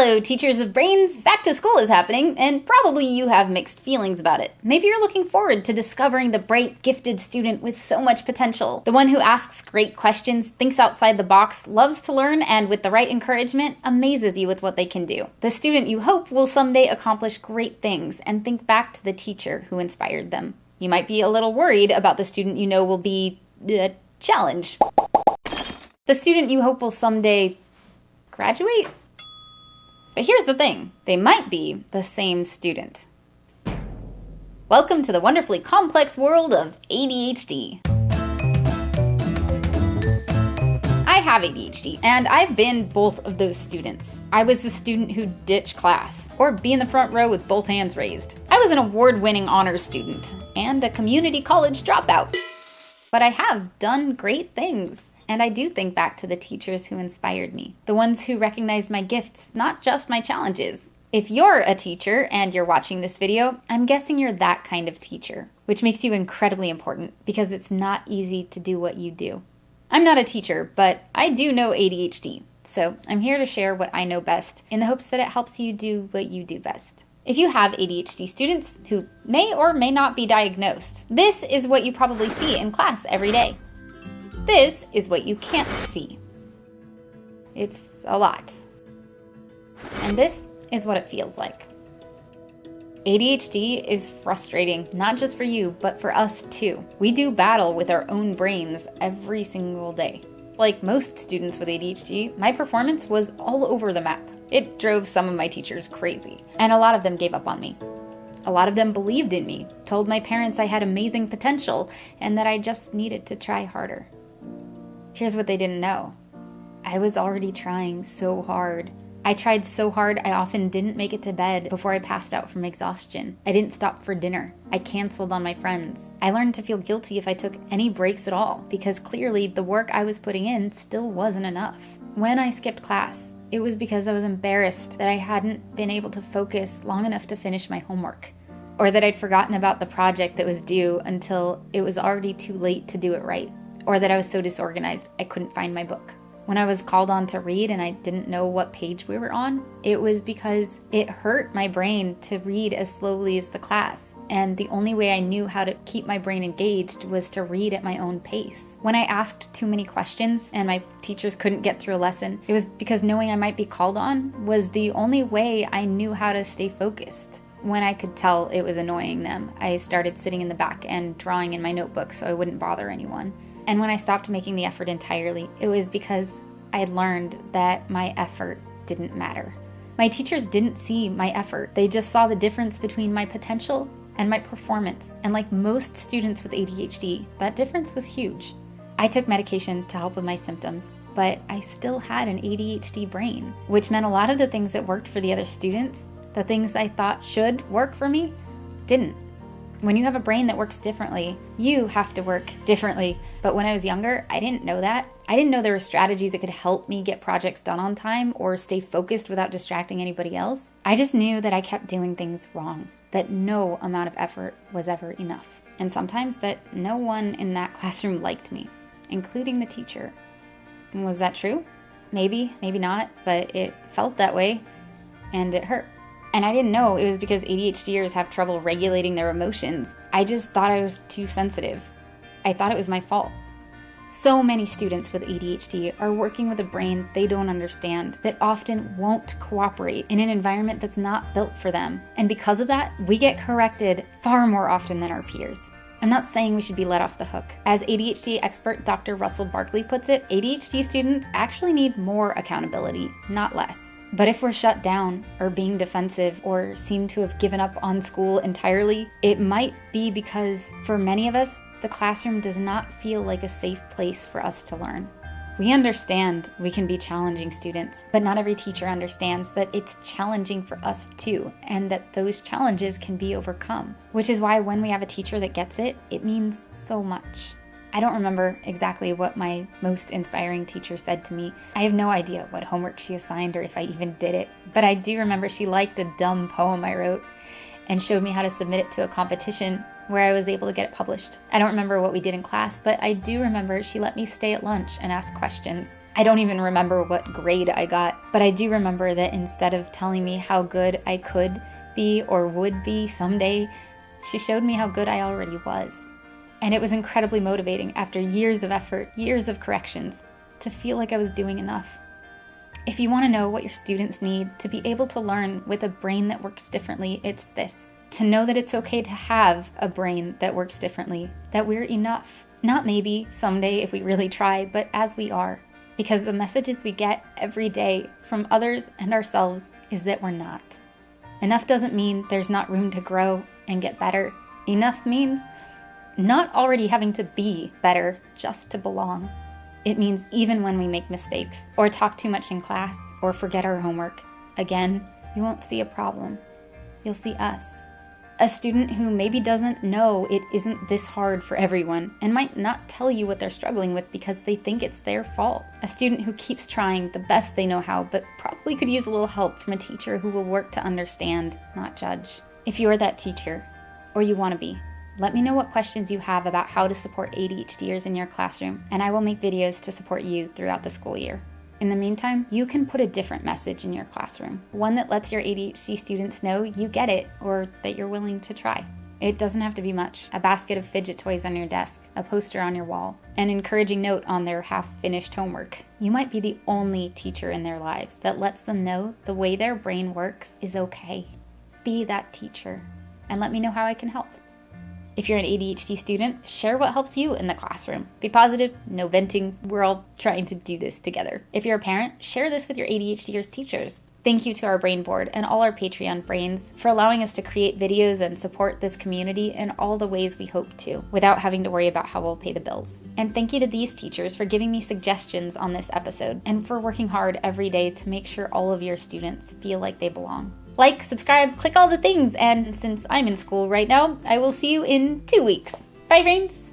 Hello, teachers of brains! Back to school is happening, and probably you have mixed feelings about it. Maybe you're looking forward to discovering the bright, gifted student with so much potential. The one who asks great questions, thinks outside the box, loves to learn, and with the right encouragement, amazes you with what they can do. The student you hope will someday accomplish great things and think back to the teacher who inspired them. You might be a little worried about the student you know will be a challenge. The student you hope will someday graduate? But here's the thing, they might be the same student. Welcome to the wonderfully complex world of ADHD. I have ADHD, and I've been both of those students. I was the student who ditched class, or be in the front row with both hands raised. I was an award-winning honors student, and a community college dropout. But I have done great things. And I do think back to the teachers who inspired me, the ones who recognized my gifts, not just my challenges. If you're a teacher and you're watching this video, I'm guessing you're that kind of teacher, which makes you incredibly important because it's not easy to do what you do. I'm not a teacher, but I do know ADHD, so I'm here to share what I know best in the hopes that it helps you do what you do best. If you have ADHD students who may or may not be diagnosed, this is what you probably see in class every day. This is what you can't see. It's a lot. And this is what it feels like. ADHD is frustrating, not just for you, but for us too. We do battle with our own brains every single day. Like most students with ADHD, my performance was all over the map. It drove some of my teachers crazy, and a lot of them gave up on me. A lot of them believed in me, told my parents I had amazing potential, and that I just needed to try harder. Here's what they didn't know. I was already trying so hard. I tried so hard I often didn't make it to bed before I passed out from exhaustion. I didn't stop for dinner. I canceled on my friends. I learned to feel guilty if I took any breaks at all, because clearly the work I was putting in still wasn't enough. When I skipped class, it was because I was embarrassed that I hadn't been able to focus long enough to finish my homework, or that I'd forgotten about the project that was due until it was already too late to do it right. Or that I was so disorganized I couldn't find my book. When I was called on to read and I didn't know what page we were on, it was because it hurt my brain to read as slowly as the class. And the only way I knew how to keep my brain engaged was to read at my own pace. When I asked too many questions and my teachers couldn't get through a lesson, it was because knowing I might be called on was the only way I knew how to stay focused. When I could tell it was annoying them, I started sitting in the back and drawing in my notebook so I wouldn't bother anyone. And when I stopped making the effort entirely, it was because I had learned that my effort didn't matter. My teachers didn't see my effort. They just saw the difference between my potential and my performance. And like most students with ADHD, that difference was huge. I took medication to help with my symptoms, but I still had an ADHD brain, which meant a lot of the things that worked for the other students, the things I thought should work for me, didn't. When you have a brain that works differently, you have to work differently. But when I was younger, I didn't know that. I didn't know there were strategies that could help me get projects done on time or stay focused without distracting anybody else. I just knew that I kept doing things wrong, that no amount of effort was ever enough. And sometimes that no one in that classroom liked me, including the teacher. And was that true? Maybe, maybe not, but it felt that way, and it hurt. And I didn't know it was because ADHDers have trouble regulating their emotions. I just thought I was too sensitive. I thought it was my fault. So many students with ADHD are working with a brain they don't understand, that often won't cooperate in an environment that's not built for them. And because of that, we get corrected far more often than our peers. I'm not saying we should be let off the hook. As ADHD expert Dr. Russell Barkley puts it, ADHD students actually need more accountability, not less. But if we're shut down or being defensive or seem to have given up on school entirely, it might be because for many of us, the classroom does not feel like a safe place for us to learn. We understand we can be challenging students, but not every teacher understands that it's challenging for us too, and that those challenges can be overcome. Which is why when we have a teacher that gets it, it means so much. I don't remember exactly what my most inspiring teacher said to me. I have no idea what homework she assigned or if I even did it, but I do remember she liked a dumb poem I wrote. and showed me how to submit it to a competition where I was able to get it published. I don't remember what we did in class, but I do remember she let me stay at lunch and ask questions. I don't even remember what grade I got, but I do remember that instead of telling me how good I could be or would be someday, she showed me how good I already was. And it was incredibly motivating after years of effort, years of corrections, to feel like I was doing enough. If you want to know what your students need to be able to learn with a brain that works differently, it's this. To know that it's okay to have a brain that works differently, that we're enough. Not maybe someday if we really try, but as we are. Because the messages we get every day from others and ourselves is that we're not. Enough doesn't mean there's not room to grow and get better. Enough means not already having to be better just to belong. It means even when we make mistakes, or talk too much in class, or forget our homework, again, you won't see a problem. You'll see us. A student who maybe doesn't know it isn't this hard for everyone and might not tell you what they're struggling with because they think it's their fault. A student who keeps trying the best they know how, but probably could use a little help from a teacher who will work to understand, not judge. If you're that teacher, or you want to be, let me know what questions you have about how to support ADHDers in your classroom, and I will make videos to support you throughout the school year. In the meantime, you can put a different message in your classroom, one that lets your ADHD students know you get it or that you're willing to try. It doesn't have to be much. A basket of fidget toys on your desk, a poster on your wall, an encouraging note on their half-finished homework. You might be the only teacher in their lives that lets them know the way their brain works is okay. Be that teacher, and let me know how I can help. If you're an ADHD student, share what helps you in the classroom. Be positive, no venting, we're all trying to do this together. If you're a parent, share this with your ADHDers teachers. Thank you to our Brain Board and all our Patreon brains for allowing us to create videos and support this community in all the ways we hope to, without having to worry about how we'll pay the bills. And thank you to these teachers for giving me suggestions on this episode and for working hard every day to make sure all of your students feel like they belong. Like, subscribe, click all the things, and since I'm in school right now, I will see you in 2 weeks. Bye, brains!